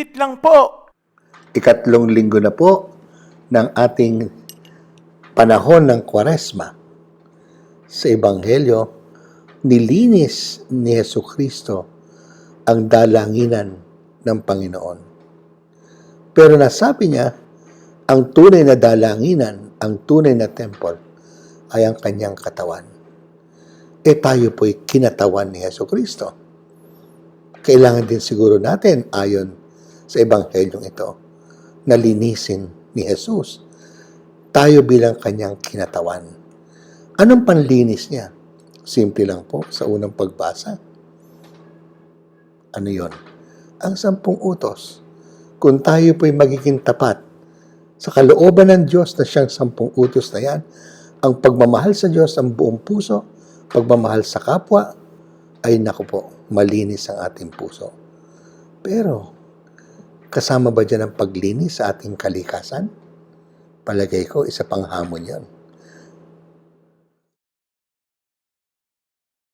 Saglit lang po. Ikatlong linggo na po ng ating panahon ng Kwaresma. Sa Ebanghelyo, nilinis ni Jesucristo ang dalanginan ng Panginoon. Pero nasabi niya, ang tunay na dalanginan, ang tunay na temple, ay ang kanyang katawan. Tayo po'y kinatawan ni Jesucristo. Kailangan din siguro natin, ayon sa Ebanghelyong ito, na linisin ni Jesus tayo bilang kanyang kinatawan. Anong panlinis niya? Simple lang po sa unang pagbasa. Ano yon? Ang 10 utos. Kung tayo po'y magiging tapat sa kalooban ng Diyos na siyang 10 utos na yan, ang pagmamahal sa Diyos ang buong puso, pagmamahal sa kapwa, ay naku po, malinis ang ating puso. Pero, kasama ba dyan ang paglinis sa ating kalikasan? Palagay ko, isa pang hamon yan.